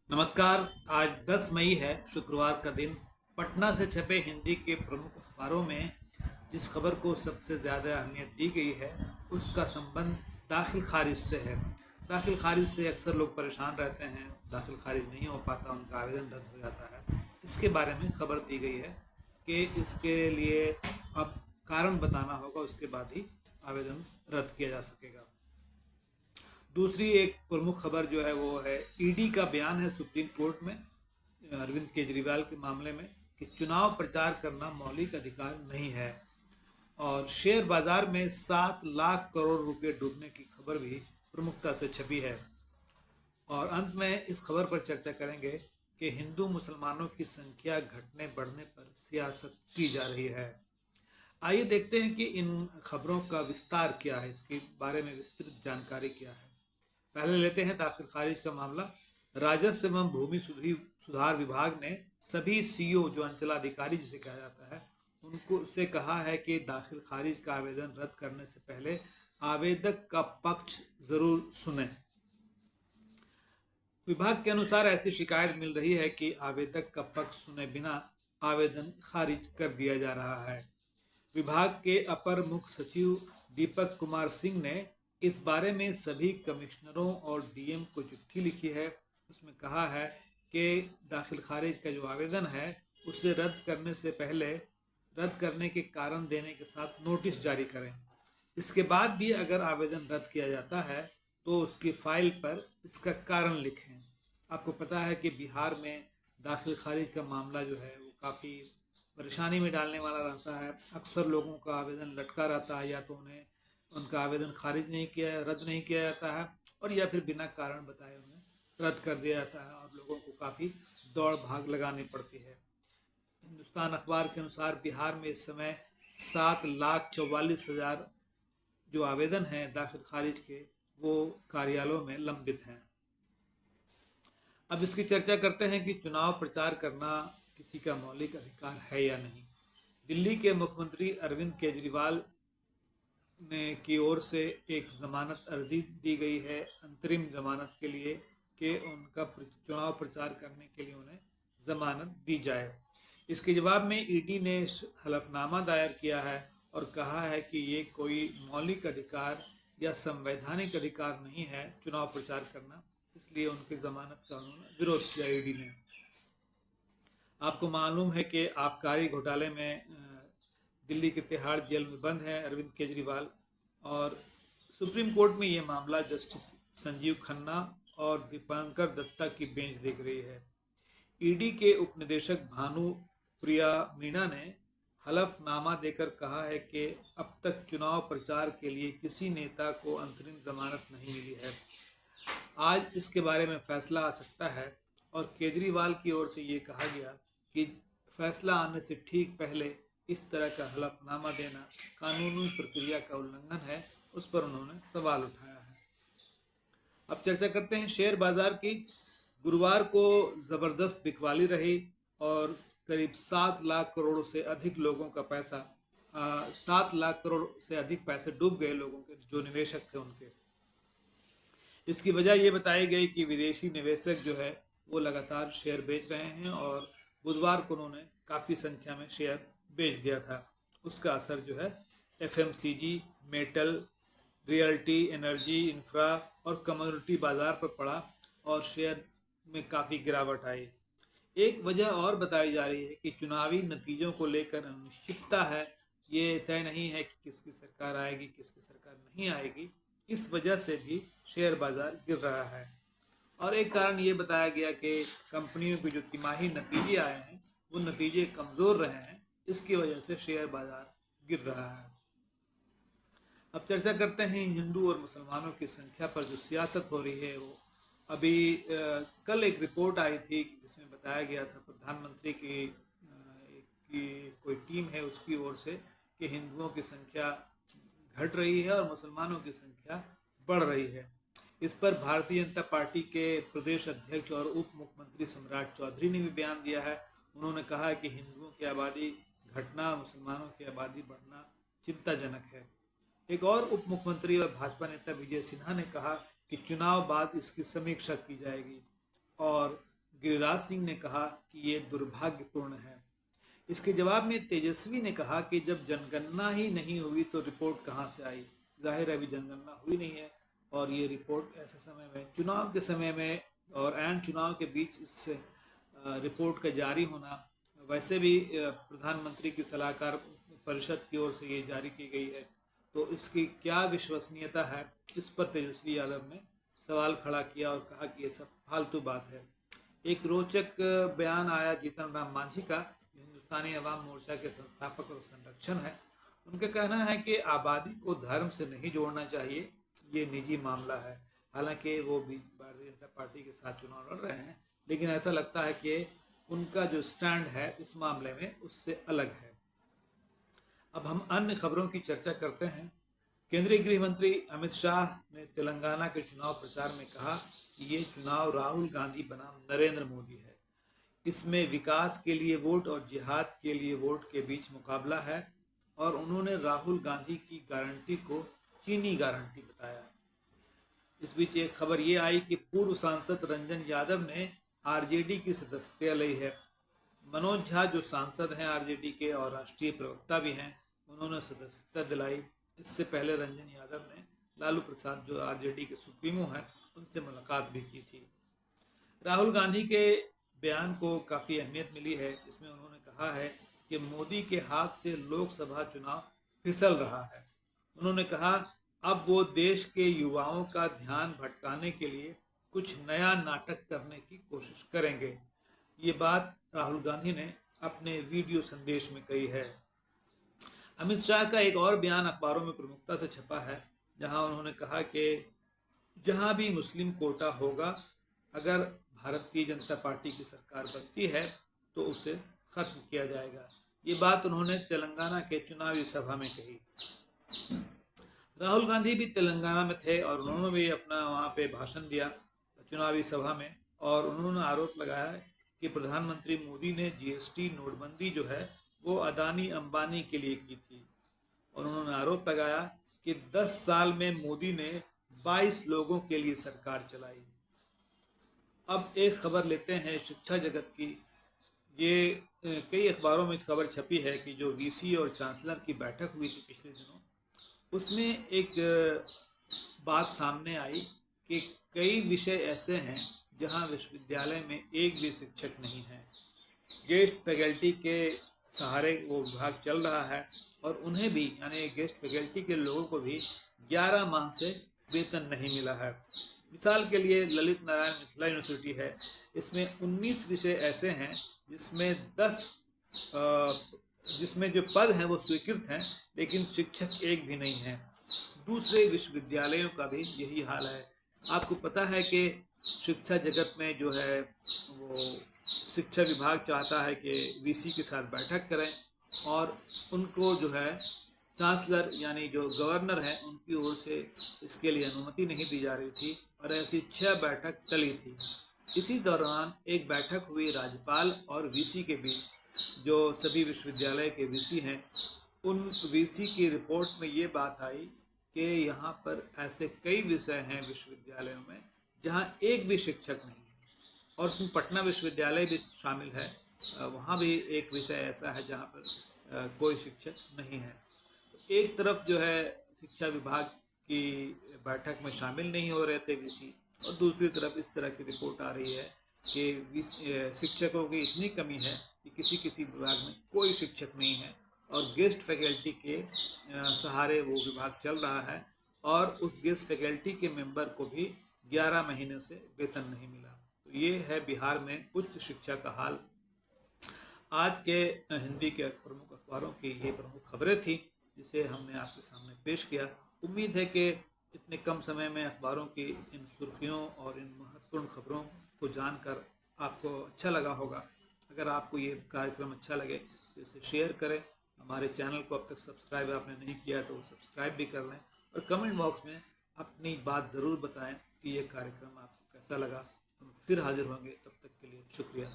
नमस्कार। आज 10 मई है, शुक्रवार का दिन। पटना से छपे हिंदी के प्रमुख अखबारों में जिस खबर को सबसे ज़्यादा अहमियत दी गई है उसका संबंध दाखिल खारिज से है। दाखिल खारिज से अक्सर लोग परेशान रहते हैं, दाखिल खारिज नहीं हो पाता, उनका आवेदन रद्द हो जाता है। इसके बारे में खबर दी गई है कि इसके लिए अब कारण बताना होगा, उसके बाद ही आवेदन रद्द किया जा सकेगा। दूसरी एक प्रमुख खबर जो है वो है ईडी का बयान है सुप्रीम कोर्ट में अरविंद केजरीवाल के मामले में कि चुनाव प्रचार करना मौलिक अधिकार नहीं है। और शेयर बाजार में 7 लाख करोड़ रुपए डूबने की खबर भी प्रमुखता से छपी है। और अंत में इस खबर पर चर्चा करेंगे कि हिंदू मुसलमानों की संख्या घटने बढ़ने पर सियासत की जा रही है। आइए देखते हैं कि इन खबरों का विस्तार क्या है, इसके बारे में विस्तृत जानकारी क्या है। पहले लेते हैं दाखिल खारिज का मामला। राजस्व एवं भूमि सुधार विभाग ने सभी सीओ, जो अंचलाधिकारी जिसे कहा जाता है, उनको से कहा है कि दाखिल खारिज का आवेदन रद्द करने से पहले आवेदक का पक्ष जरूर सुने। विभाग के अनुसार ऐसी शिकायत मिल रही है कि आवेदक का पक्ष सुने बिना आवेदन खारिज कर दिया जा रहा है। विभाग के अपर मुख्य सचिव दीपक कुमार सिंह ने इस बारे में सभी कमिश्नरों और डीएम को चिट्ठी लिखी है। उसमें कहा है कि दाखिल खारिज का जो आवेदन है उसे रद्द करने से पहले रद्द करने के कारण देने के साथ नोटिस जारी करें। इसके बाद भी अगर आवेदन रद्द किया जाता है तो उसकी फाइल पर इसका कारण लिखें। आपको पता है कि बिहार में दाखिल खारिज का मामला जो है वो काफ़ी परेशानी में डालने वाला रहता है। अक्सर लोगों का आवेदन लटका रहता है, या तो उन्हें उनका आवेदन खारिज नहीं किया, रद्द नहीं किया जाता है, और या फिर बिना कारण बताए उन्हें रद्द कर दिया जाता है और लोगों को काफ़ी दौड़ भाग लगानी पड़ती है। हिंदुस्तान अखबार के अनुसार बिहार में इस समय 7,44,000 जो आवेदन हैं दाखिल खारिज के, वो कार्यालयों में लंबित हैं। अब इसकी चर्चा करते हैं कि चुनाव प्रचार करना किसी का मौलिक अधिकार है या नहीं। दिल्ली के मुख्यमंत्री अरविंद केजरीवाल ने की ओर से एक जमानत अर्जी दी गई है, अंतरिम जमानत के लिए, कि उनका चुनाव प्रचार करने के लिए उन्हें जमानत दी जाए। इसके जवाब में ईडी ने हलफनामा दायर किया है और कहा है कि ये कोई मौलिक अधिकार या संवैधानिक अधिकार नहीं है चुनाव प्रचार करना, इसलिए उनकी जमानत का उन्होंने विरोध किया ईडी ने। आपको मालूम है कि आबकारी घोटाले में दिल्ली के तिहाड़ जेल में बंद हैं अरविंद केजरीवाल, और सुप्रीम कोर्ट में ये मामला जस्टिस संजीव खन्ना और दीपांकर दत्ता की बेंच देख रही है। ईडी के उपनिदेशक भानु प्रिया मीणा ने हलफनामा देकर कहा है कि अब तक चुनाव प्रचार के लिए किसी नेता को अंतरिम जमानत नहीं मिली है। आज इसके बारे में फैसला आ सकता है, और केजरीवाल की ओर से ये कहा गया कि फैसला आने से ठीक पहले इस तरह का हलफनामा देना कानूनी प्रक्रिया का उल्लंघन है। उस पर उन्होंने सवाल उठाया है। अब चर्चा करते हैं शेयर बाजार की। गुरुवार को ज़बरदस्त बिकवाली रही और करीब 7 लाख करोड़ से अधिक लोगों का पैसा 7 लाख करोड़ से अधिक पैसे डूब गए लोगों के, जो निवेशक थे उनके। इसकी वजह ये बताई गई कि विदेशी निवेशक जो है वो लगातार शेयर बेच रहे हैं, और बुधवार को उन्होंने काफ़ी संख्या में शेयर बेच दिया था। उसका असर जो है FMCG, metal, realty, energy, infra और कम्युनिटी बाजार पर पड़ा और शेयर में काफ़ी गिरावट आई। एक वजह और बताई जा रही है कि चुनावी नतीजों को लेकर अनिश्चितता है। ये तय नहीं है कि किसकी सरकार आएगी, किसकी सरकार नहीं आएगी। इस वजह से भी शेयर बाजार गिर रहा है। और एक कारण ये बताया गया कि कंपनियों के जो तिमाही नतीजे आए हैं वो नतीजे कमज़ोर रहे हैं, इसकी वजह से शेयर बाजार गिर रहा है। अब चर्चा करते हैं हिंदू और मुसलमानों की संख्या पर जो सियासत हो रही है वो। अभी कल एक रिपोर्ट आई थी जिसमें बताया गया था प्रधानमंत्री की कोई टीम है उसकी ओर से कि हिंदुओं की संख्या घट रही है और मुसलमानों की संख्या बढ़ रही है। इस पर भारतीय जनता पार्टी के प्रदेश अध्यक्ष और उप मुख्यमंत्री सम्राट चौधरी ने भी बयान दिया है। उन्होंने कहा है कि हिंदुओं की आबादी घटना, मुसलमानों की आबादी बढ़ना चिंताजनक है। एक और उप मुख्यमंत्री और भाजपा नेता विजय सिन्हा ने कहा कि कि चुनाव बाद इसकी समीक्षा की जाएगी और गिरिराज सिंह ने कहा कि ये दुर्भाग्यपूर्ण है। इसके जवाब में तेजस्वी ने कहा कि जब जनगणना ही नहीं हुई तो रिपोर्ट कहाँ से आई। जाहिर है अभी जनगणना हुई नहीं है और ये रिपोर्ट ऐसे समय में, चुनाव के समय में और ऐन चुनाव के बीच इस रिपोर्ट का जारी होना, वैसे भी प्रधानमंत्री की सलाहकार परिषद की ओर से ये जारी की गई है, तो इसकी क्या विश्वसनीयता है, इस पर तेजस्वी यादव ने सवाल खड़ा किया और कहा कि ये सब फालतू बात है। एक रोचक बयान आया जीतन राम मांझी का, हिंदुस्तानी अवाम मोर्चा के संस्थापक और संरक्षण है। उनका कहना है कि आबादी को धर्म से नहीं जोड़ना चाहिए, ये निजी मामला है। हालांकि वो भी भारतीय जनता पार्टी के साथ चुनाव लड़ रहे हैं, लेकिन ऐसा लगता है कि उनका जो स्टैंड है इस मामले में उससे अलग है। अब हम अन्य खबरों की चर्चा करते हैं। केंद्रीय गृह मंत्री अमित शाह ने तेलंगाना के चुनाव प्रचार में कहा कि ये चुनाव राहुल गांधी बनाम नरेंद्र मोदी है। इसमें विकास के लिए वोट और जिहाद के लिए वोट के बीच मुकाबला है और उन्होंने राहुल गांधी की गारंटी को चीनी गारंटी बताया। इस बीच एक खबर ये आई कि पूर्व सांसद रंजन यादव ने आरजेडी की सदस्यता ली है। मनोज झा जो सांसद हैं आरजेडी के और राष्ट्रीय प्रवक्ता भी हैं, उन्होंने सदस्यता दिलाई। इससे पहले रंजन यादव ने लालू प्रसाद जो आरजेडी के सुप्रीमो हैं उनसे मुलाकात भी की थी। राहुल गांधी के बयान को काफ़ी अहमियत मिली है। इसमें उन्होंने कहा है कि मोदी के हाथ से लोकसभा चुनाव फिसल रहा है। उन्होंने कहा अब वो देश के युवाओं का ध्यान भटकाने के लिए कुछ नया नाटक करने की कोशिश करेंगे। ये बात राहुल गांधी ने अपने वीडियो संदेश में कही है। अमित शाह का एक और बयान अखबारों में प्रमुखता से छपा है, जहां उन्होंने कहा कि जहां भी मुस्लिम कोटा होगा, अगर भारतीय जनता पार्टी की सरकार बनती है तो उसे खत्म किया जाएगा। ये बात उन्होंने तेलंगाना के चुनावी सभा में कही। राहुल गांधी भी तेलंगाना में थे और उन्होंने भी अपना वहाँ पे भाषण दिया चुनावी सभा में, और उन्होंने आरोप लगाया कि प्रधानमंत्री मोदी ने जीएसटी नोटबंदी जो है वो अदानी अंबानी के लिए की थी। और उन्होंने आरोप लगाया कि 10 साल में मोदी ने 22 लोगों के लिए सरकार चलाई। अब एक खबर लेते हैं शिक्षा जगत की। ये कई अखबारों में खबर छपी है कि जो वीसी और चांसलर की बैठक हुई थी पिछले दिनों, उसमें एक बात सामने आई कि कई विषय ऐसे हैं जहां विश्वविद्यालय में एक भी शिक्षक नहीं है। गेस्ट फैकल्टी के सहारे वो विभाग चल रहा है और उन्हें भी, यानी गेस्ट फैकल्टी के लोगों को भी 11 माह से वेतन नहीं मिला है। मिसाल के लिए ललित नारायण मिथिला यूनिवर्सिटी है, इसमें 19 विषय ऐसे हैं जिसमें जो पद हैं वो स्वीकृत हैं, लेकिन शिक्षक एक भी नहीं है। दूसरे विश्वविद्यालयों का भी यही हाल है। आपको पता है कि शिक्षा जगत में जो है वो शिक्षा विभाग चाहता है कि वीसी के साथ बैठक करें और उनको जो है चांसलर यानी जो गवर्नर हैं उनकी ओर से इसके लिए अनुमति नहीं दी जा रही थी और ऐसी 6 बैठक टली थी। इसी दौरान एक बैठक हुई राज्यपाल और वीसी के बीच, जो सभी विश्वविद्यालय के वीसी हैं। उन वीसी की रिपोर्ट में ये बात आई कि यहाँ पर ऐसे कई विषय हैं विश्वविद्यालयों में जहाँ एक भी शिक्षक नहीं है, और उसमें पटना विश्वविद्यालय भी शामिल है। वहाँ भी एक विषय ऐसा है जहाँ पर कोई शिक्षक नहीं है। एक तरफ जो है शिक्षा विभाग की बैठक में शामिल नहीं हो रहे थे वीसी, और दूसरी तरफ इस तरह की रिपोर्ट आ रही है कि शिक्षकों की इतनी कमी है कि किसी विभाग में कोई शिक्षक नहीं है और गेस्ट फैकल्टी के सहारे वो विभाग चल रहा है, और उस गेस्ट फैकल्टी के मेंबर को भी 11 महीने से वेतन नहीं मिला। तो ये है बिहार में उच्च शिक्षा का हाल। आज के हिंदी के प्रमुख अखबारों की ये प्रमुख खबरें थी जिसे हमने आपके सामने पेश किया। उम्मीद है कि इतने कम समय में अखबारों की इन सुर्खियों और इन महत्वपूर्ण खबरों को जानकर आपको अच्छा लगा होगा। अगर आपको ये कार्यक्रम अच्छा लगे तो इसे शेयर करें। हमारे चैनल को अब तक सब्सक्राइब आपने नहीं किया तो सब्सक्राइब भी कर लें, और कमेंट बॉक्स में अपनी बात ज़रूर बताएं कि ये कार्यक्रम आपको कैसा लगा। हम फिर हाजिर होंगे, तब तक के लिए शुक्रिया।